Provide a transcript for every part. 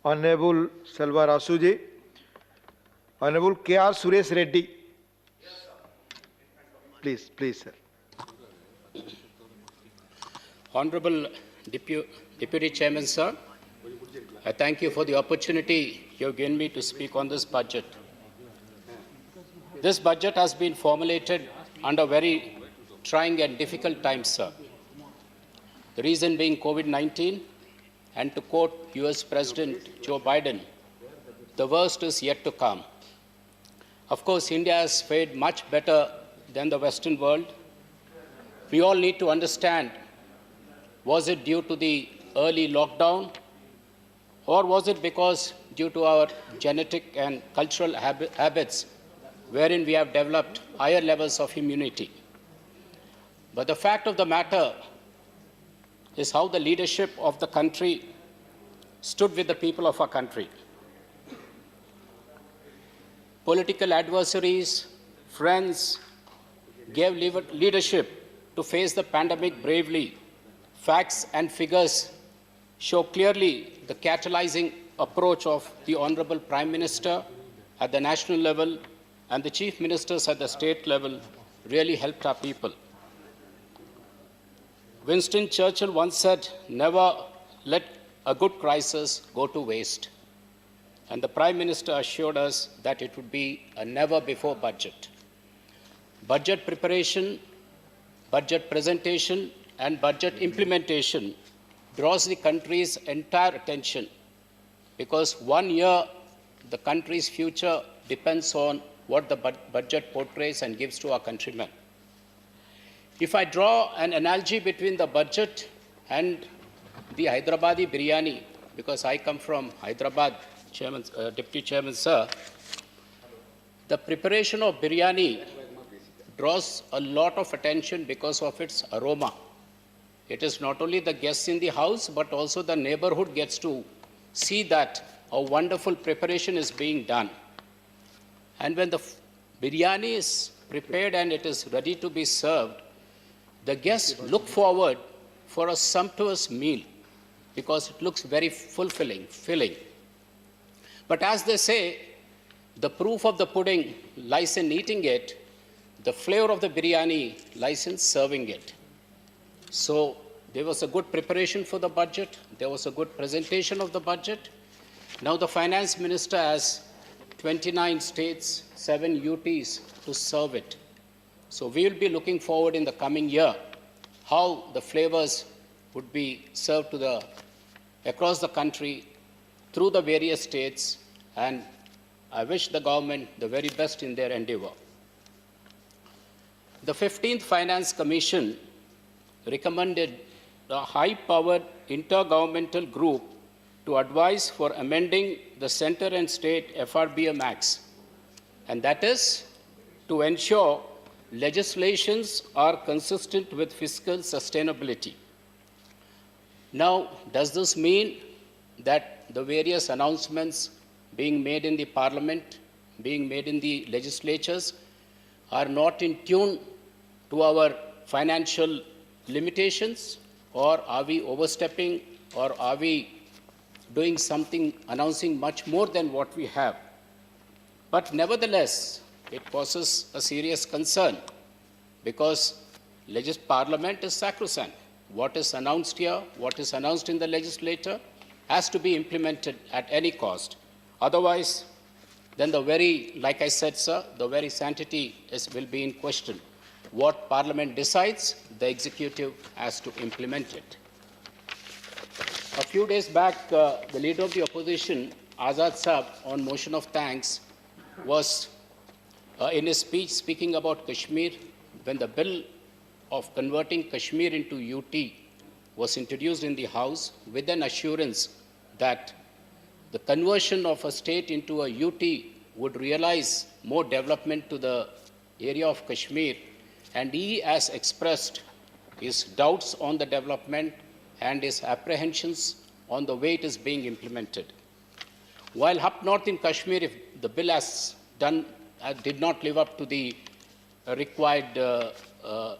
Honorable Selva Rasuji, Honorable K.R. Suresh Reddy. Please, sir. Honorable Deputy Chairman, sir, I thank you for the opportunity you have given me to speak on this budget. This budget has been formulated under very trying and difficult times, sir. The reason being COVID-19, and to quote US President Joe Biden, the worst is yet to come. Of course, India has fared much better than the Western world. We all need to understand, was it due to the early lockdown, or was it because due to our genetic and cultural habits wherein we have developed higher levels of immunity? But the fact of the matter is how the leadership of the country stood with the people of our country. Political adversaries, friends, gave leadership to face the pandemic bravely. Facts and figures show clearly the catalyzing approach of the Honorable Prime Minister at the national level and the Chief Ministers at the state level really helped our people. Winston Churchill once said, "Never let a good crisis go to waste." And the Prime Minister assured us that it would be a never-before budget. Budget preparation, budget presentation, and budget implementation draws the country's entire attention because 1 year the country's future depends on what the budget portrays and gives to our countrymen. If I draw an analogy between the budget and the Hyderabadi biryani, because I come from Hyderabad, Deputy Chairman, sir, the preparation of biryani draws a lot of attention because of its aroma. It is not only the guests in the house, but also the neighborhood gets to see that a wonderful preparation is being done. And when the biryani is prepared and it is ready to be served, the guests look forward for a sumptuous meal because it looks very filling. But as they say, the proof of the pudding lies in eating it, the flavor of the biryani lies in serving it. So there was a good preparation for the budget. There was a good presentation of the budget. Now the Finance Minister has 29 states, 7 UTs to serve it. So we will be looking forward in the coming year how the flavors would be served to across the country through the various states, and I wish the government the very best in their endeavor. The 15th Finance Commission recommended a high-powered intergovernmental group to advise for amending the Center and State FRBM Acts, and that is to ensure legislations are consistent with fiscal sustainability. Now, does this mean that the various announcements being made in the Parliament, being made in the legislatures, are not in tune to our financial limitations, or are we overstepping, or are we doing something, announcing much more than what we have? But nevertheless, it causes a serious concern because Parliament is sacrosanct. What is announced here, what is announced in the legislature has to be implemented at any cost. Otherwise, then like I said, sir, the very sanctity will be in question. What Parliament decides, the executive has to implement it. A few days back, the Leader of the Opposition, Azad Saab, on motion of thanks, was in his speech speaking about Kashmir when the bill of converting Kashmir into UT was introduced in the House with an assurance that the conversion of a state into a UT would realize more development to the area of Kashmir, and he has expressed his doubts on the development and his apprehensions on the way it is being implemented. While up north in Kashmir, if the bill did not live up to the required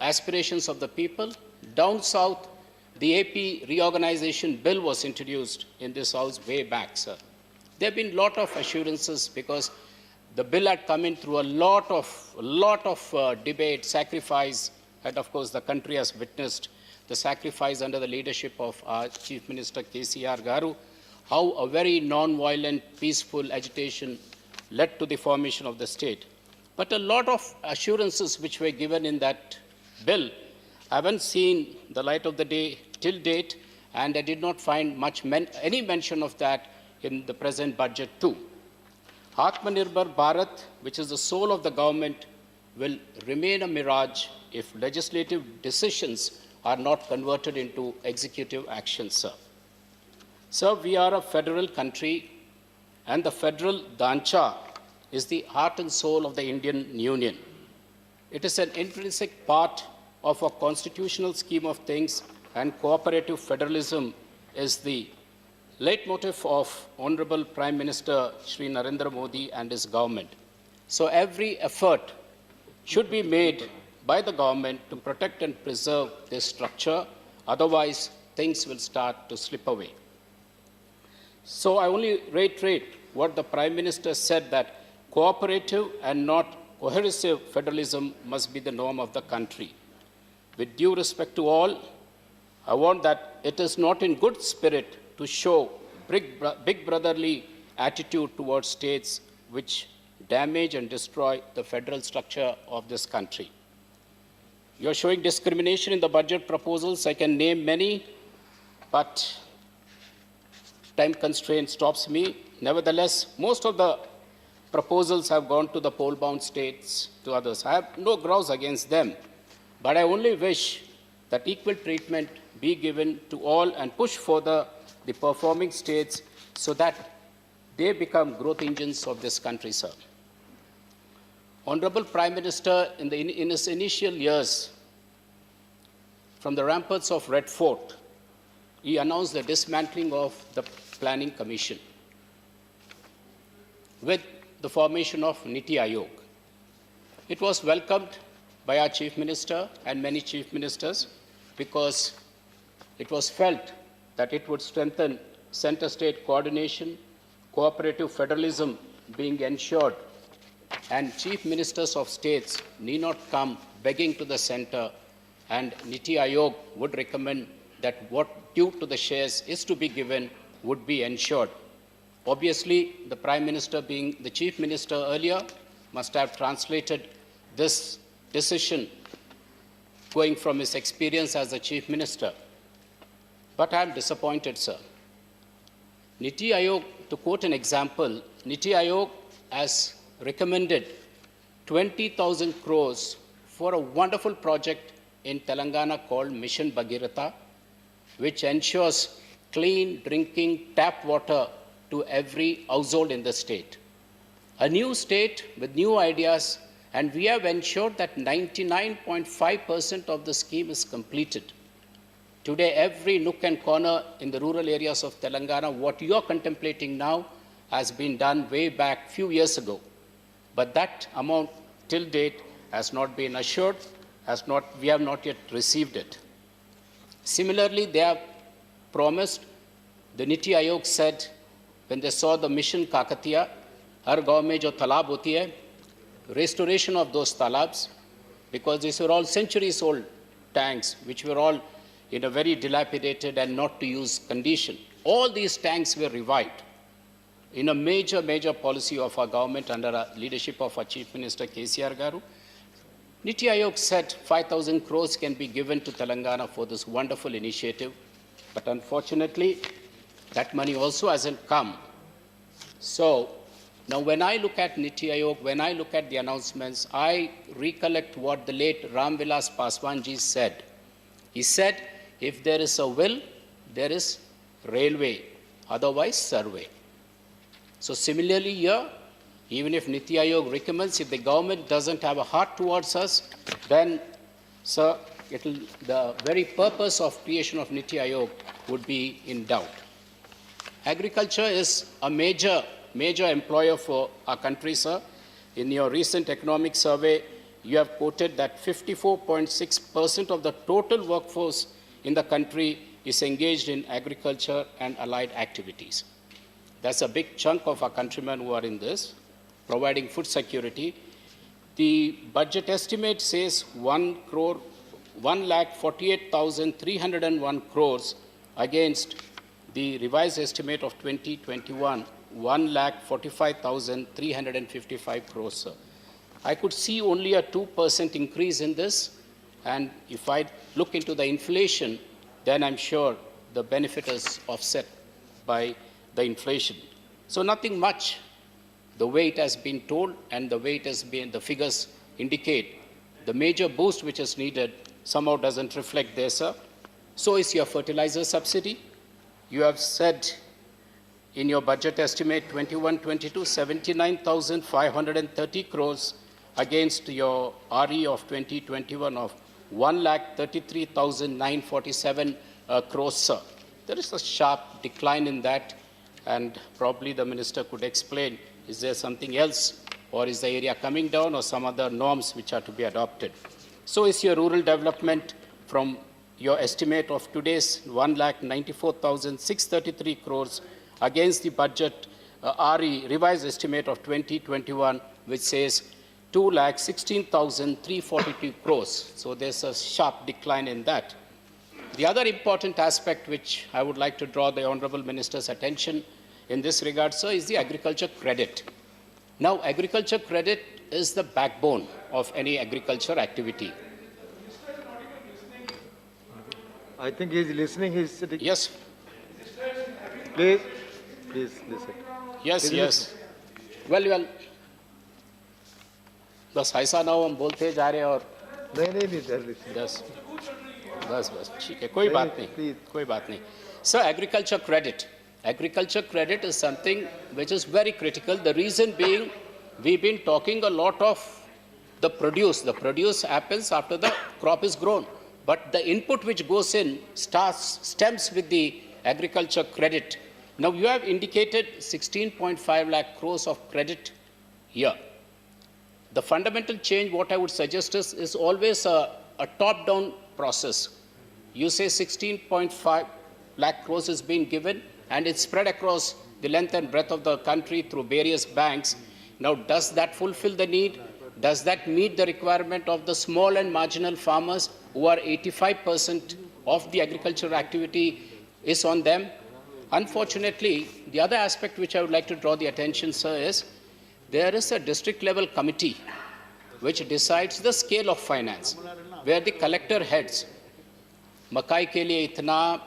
aspirations of the people, down south the AP reorganization bill was introduced in this House way back, sir. There have been a lot of assurances because the bill had come in through a lot of debate, sacrifice, and of course the country has witnessed the sacrifice under the leadership of our Chief Minister KCR Garu, how a very non-violent, peaceful agitation led to the formation of the state. But a lot of assurances which were given in that bill haven't seen the light of the day till date, and I did not find any mention of that in the present budget too. Atmanirbhar Bharat, which is the soul of the government, will remain a mirage if legislative decisions are not converted into executive action, sir. Sir, we are a federal country, and the federal Dancha is the heart and soul of the Indian Union. It is an intrinsic part of a constitutional scheme of things, and cooperative federalism is the leitmotif of Honorable Prime Minister Shri Narendra Modi and his government. So every effort should be made by the government to protect and preserve this structure, otherwise things will start to slip away. So I only reiterate what the Prime Minister said, that cooperative and not coercive federalism must be the norm of the country. With due respect to all, I want that it is not in good spirit to show big brotherly attitude towards states which damage and destroy the federal structure of this country. You are showing discrimination in the budget proposals. I can name many, but time constraint stops me. Nevertheless, most of the proposals have gone to the poll-bound states, to others. I have no grouse against them, but I only wish that equal treatment be given to all and push further the performing states so that they become growth engines of this country, sir. Honorable Prime Minister, in his initial years, from the ramparts of Red Fort, he announced the dismantling of the Planning Commission with the formation of Niti Aayog. It was welcomed by our Chief Minister and many Chief Ministers because it was felt that it would strengthen center-state coordination, cooperative federalism being ensured, and Chief Ministers of states need not come begging to the center, and Niti Aayog would recommend that what due to the shares is to be given would be ensured. Obviously, the Prime Minister, being the Chief Minister earlier, must have translated this decision going from his experience as the Chief Minister. But I am disappointed, sir. Niti Aayog, to quote an example, Niti Aayog has recommended 20,000 crores for a wonderful project in Telangana called Mission Bhagiratha, which ensures clean drinking tap water to every household in the state. A new state with new ideas, and we have ensured that 99.5% of the scheme is completed. Today, every nook and corner in the rural areas of Telangana, what you are contemplating now has been done way back few years ago. But that amount till date has not been assured, we have not yet received it. Similarly, they have promised, the Niti Aayog said, when they saw the mission Kakatiya, har gaon mein jo talab hoti hai, restoration of those talabs, because these were all centuries old tanks, which were all in a very dilapidated and not to use condition. All these tanks were revived in a major policy of our government under the leadership of our Chief Minister KCR Garu. Niti Aayog said 5,000 crores can be given to Telangana for this wonderful initiative, but unfortunately, that money also hasn't come. So, now when I look at Niti Aayog, when I look at the announcements, I recollect what the late Ram Vilas Paswan ji said. He said, if there is a will, there is railway, otherwise survey. So similarly here, even if Niti Aayog recommends, if the government doesn't have a heart towards us, then, sir, the very purpose of creation of Niti Aayog would be in doubt. Agriculture is a major employer for our country, sir. In your recent economic survey, you have quoted that 54.6% of the total workforce in the country is engaged in agriculture and allied activities. That's a big chunk of our countrymen who are in this, providing food security. The budget estimate says 1,48,301 crores against the revised estimate of 2021, 1,45,355 crores, sir. I could see only a 2% increase in this, and if I look into the inflation, then I'm sure the benefit is offset by the inflation. So nothing much, the way it has been told and the way it has been, the figures indicate. The major boost which is needed somehow doesn't reflect there, sir. So is your fertilizer subsidy. You have said in your budget estimate 21-22, 79,530 crores against your RE of 2021 of 1,33,947 crores, sir. There is a sharp decline in that, and probably the minister could explain, is there something else, or is the area coming down, or some other norms which are to be adopted? So is your rural development from your estimate of today's 1,94,633 crores against the budget RE revised estimate of 2021, which says 2,16,342 crores. So there's a sharp decline in that. The other important aspect which I would like to draw the Honorable Minister's attention in this regard, sir, is the agriculture credit. Now, agriculture credit is the backbone of any agriculture activity. I think he's listening. He's sitting. Yes. Please listen. Yes, yes. Well. बस ऐसा ना हो हम बोलते जा रहे हैं और नहीं they're listening. बस ठीक है, कोई बात नहीं. So agriculture credit is something which is very critical. The reason being, we've been talking a lot of the produce. The produce happens after the crop is grown, but the input which goes in stems with the agriculture credit. Now you have indicated 16.5 lakh crores of credit here. The fundamental change, what I would suggest is always a top-down process. You say 16.5 lakh crores is being given, and it's spread across the length and breadth of the country through various banks. Now, does that fulfill the need? Does that meet the requirement of the small and marginal farmers, who are 85% of the agricultural activity is on them? Unfortunately, the other aspect which I would like to draw the attention, sir, is there is a district level committee which decides the scale of finance, where the collector heads, मकाई के लिए इतना,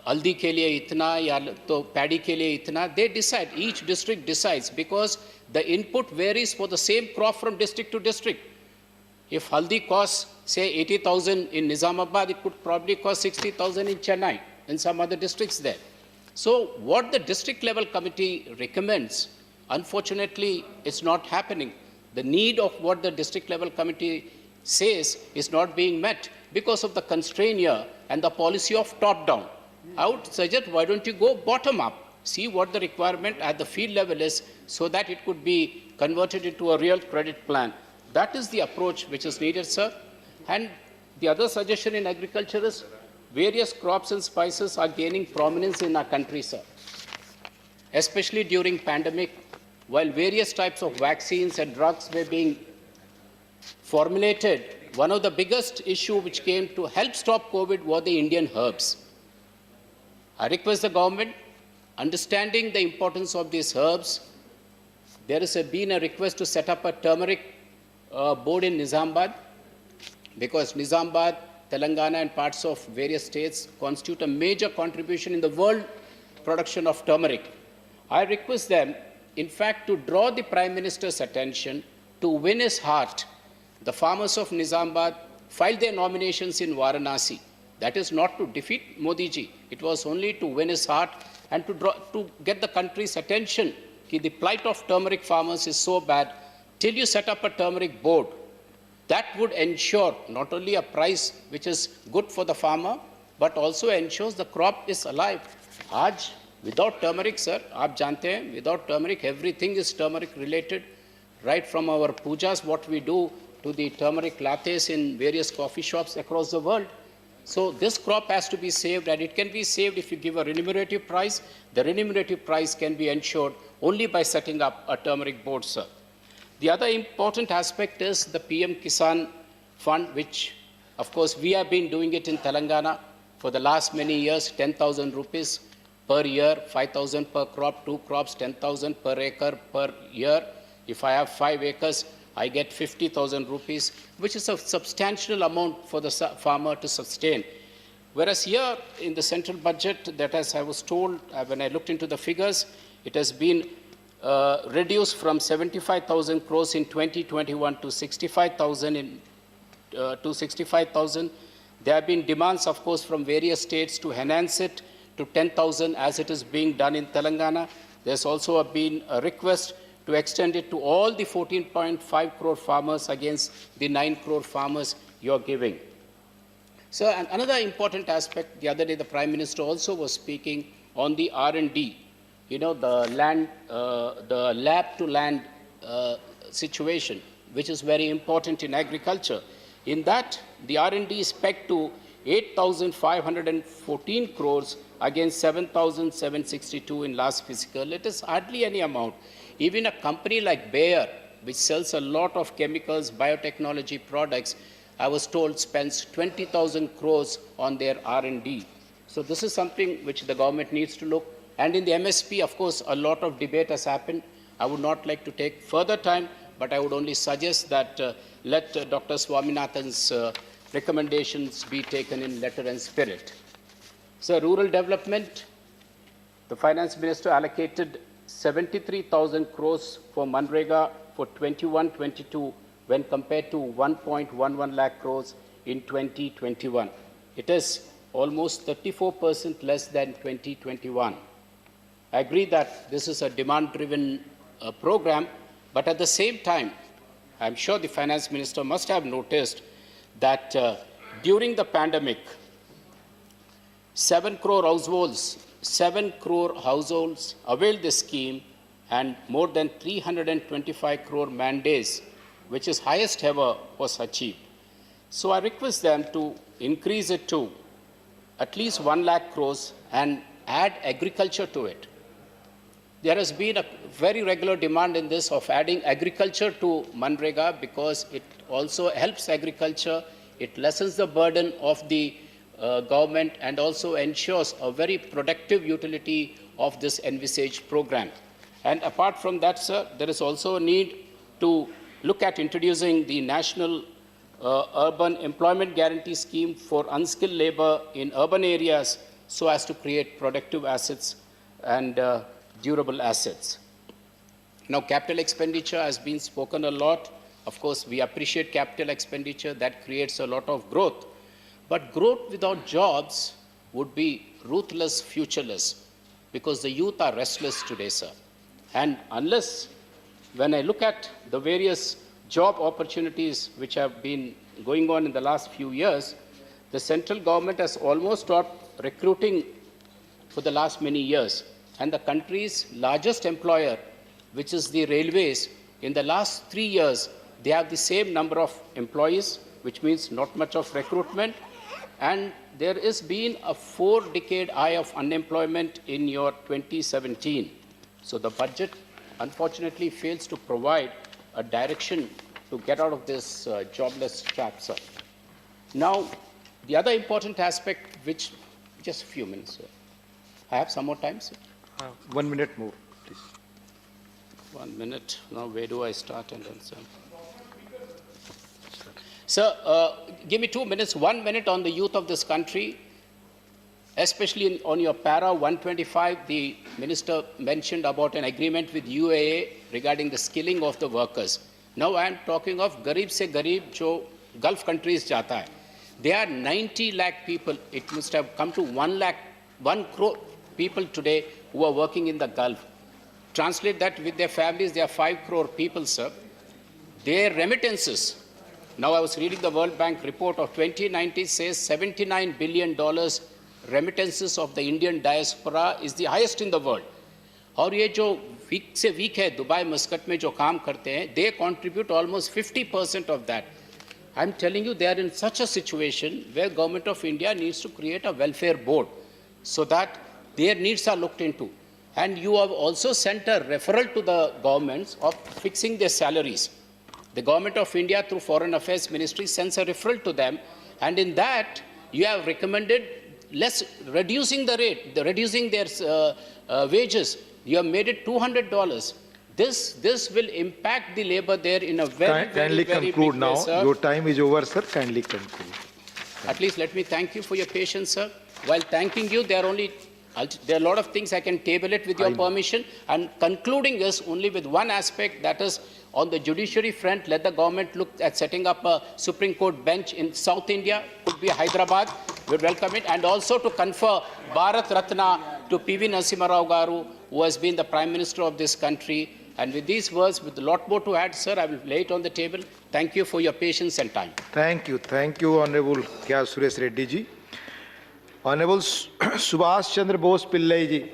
हल्दी के लिए इतना, या तो paddy के लिए इतना, they decide, each district decides, because the input varies for the same crop from district to district. If haldi costs, say, 80,000 in Nizamabad, it could probably cost 60,000 in Chennai, and some other districts there. So what the district level committee recommends, unfortunately, it's not happening. The need of what the district level committee says is not being met because of the constraint here and the policy of top-down. I would suggest, why don't you go bottom-up, see what the requirement at the field level is, so that it could be converted into a real credit plan. That is the approach which is needed, sir. And the other suggestion in agriculture is various crops and spices are gaining prominence in our country, sir. Especially during pandemic, while various types of vaccines and drugs were being formulated, one of the biggest issues which came to help stop COVID were the Indian herbs. I request the government, understanding the importance of these herbs, there has been a request to set up a turmeric board in Nizamabad, because Nizamabad, Telangana and parts of various states constitute a major contribution in the world production of turmeric. I request them, in fact, to draw the Prime Minister's attention to win his heart. The farmers of Nizamabad filed their nominations in Varanasi. That is not to defeat Modi ji. It was only to win his heart and to get the country's attention that the plight of turmeric farmers is so bad. Till you set up a turmeric board, that would ensure not only a price which is good for the farmer, but also ensures the crop is alive. Aaj, without turmeric, sir, aap jante hain, without turmeric, everything is turmeric related, right from our pujas, what we do, to the turmeric lattes in various coffee shops across the world. So this crop has to be saved, and it can be saved if you give a remunerative price. The remunerative price can be ensured only by setting up a turmeric board, sir. The other important aspect is the PM Kisan Fund, which, of course, we have been doing it in Telangana for the last many years, 10,000 rupees per year, 5,000 per crop, 2 crops, 10,000 per acre per year. If I have 5 acres, I get 50,000 rupees, which is a substantial amount for the farmer to sustain. Whereas here in the central budget, that as I was told, when I looked into the figures, it has been reduced from 75,000 crores in 2021 to 65,000 to 65,000. There have been demands, of course, from various states to enhance it to 10,000 as it is being done in Telangana. There's also been a request to extend it to all the 14.5 crore farmers against the 9 crore farmers you're giving. So another important aspect, the other day the Prime Minister also was speaking on the R&D, the land, the lab to land situation, which is very important in agriculture. In that, the R&D is pegged to 8,514 crores against 7,762 in last fiscal. It is hardly any amount. Even a company like Bayer, which sells a lot of chemicals, biotechnology products, I was told spends 20,000 crores on their R&D. So this is something which the government needs to look. And in the MSP, of course, a lot of debate has happened. I would not like to take further time, but I would only suggest that let Dr. Swaminathan's recommendations be taken in letter and spirit. So rural development, the Finance Minister allocated 73,000 crores for Manrega for 21-22 when compared to 1.11 lakh crores in 2021. It is almost 34% less than 2021. I agree that this is a demand-driven program, but at the same time, I'm sure the Finance Minister must have noticed that during the pandemic, 7 crore households availed this scheme, and more than 325 crore man-days, which is highest ever, was achieved. So I request them to increase it to at least 1 lakh crores and add agriculture to it. There has been a very regular demand in this of adding agriculture to Manrega because it also helps agriculture, it lessens the burden of the government and also ensures a very productive utility of this envisaged program. And apart from that, sir, there is also a need to look at introducing the National Urban Employment Guarantee Scheme for unskilled labor in urban areas so as to create productive assets and durable assets. Now, capital expenditure has been spoken a lot. Of course, we appreciate capital expenditure. That creates a lot of growth. But growth without jobs would be ruthless, futureless, because the youth are restless today, sir. And unless, when I look at the various job opportunities which have been going on in the last few years, the central government has almost stopped recruiting for the last many years. And the country's largest employer, which is the railways, in the last 3 years, they have the same number of employees, which means not much of recruitment. And there has been a 4-decade high of unemployment in your 2017. So the budget, unfortunately, fails to provide a direction to get out of this jobless trap, sir. Now, the other important aspect, which, just a few minutes, sir. I have some more time, sir? 1 minute more, please. 1 minute. Now, where do I start and then, sir? Sir, give me 2 minutes, 1 minute on the youth of this country, especially on your para 125, the minister mentioned about an agreement with UAE regarding the skilling of the workers. Now I am talking of Garib se Garib, jo Gulf countries jata hai. There are 90 lakh people. It must have come to 1 crore people today who are working in the Gulf. Translate that with their families, there are 5 crore people, sir. Their remittances. Now I was reading the World Bank report of 2019 says $79 billion remittances of the Indian diaspora is the highest in the world. और ये जो week से week है Dubai Muscat में जो काम करते हैं, they contribute almost 50% of that. I'm telling you, they are in such a situation where Government of India needs to create a welfare board so that their needs are looked into. And you have also sent a referral to the governments of fixing their salaries. The Government of India, through Foreign Affairs Ministry, sends a referral to them, and in that you have recommended reducing the rate, reducing their wages. You have made it $200. This will impact the labor there in a very, Kindly very conclude big now. way, sir. Your time is over, sir. Kindly conclude. At least let me thank you for your patience, sir. While thanking you, there are a lot of things I can table it with your permission, and concluding is only with one aspect, that is on the judiciary front, let the government look at setting up a Supreme Court bench in South India, could be Hyderabad, we welcome it, and also to confer Bharat Ratna to P.V. Narasimha Rao Garu, who has been the Prime Minister of this country. And with these words, with a lot more to add, sir, I will lay it on the table. Thank you for your patience and time. Thank you, Honorable K. R. Suresh Reddy ji. Honorable Subhash Chandra Bose Pillai ji.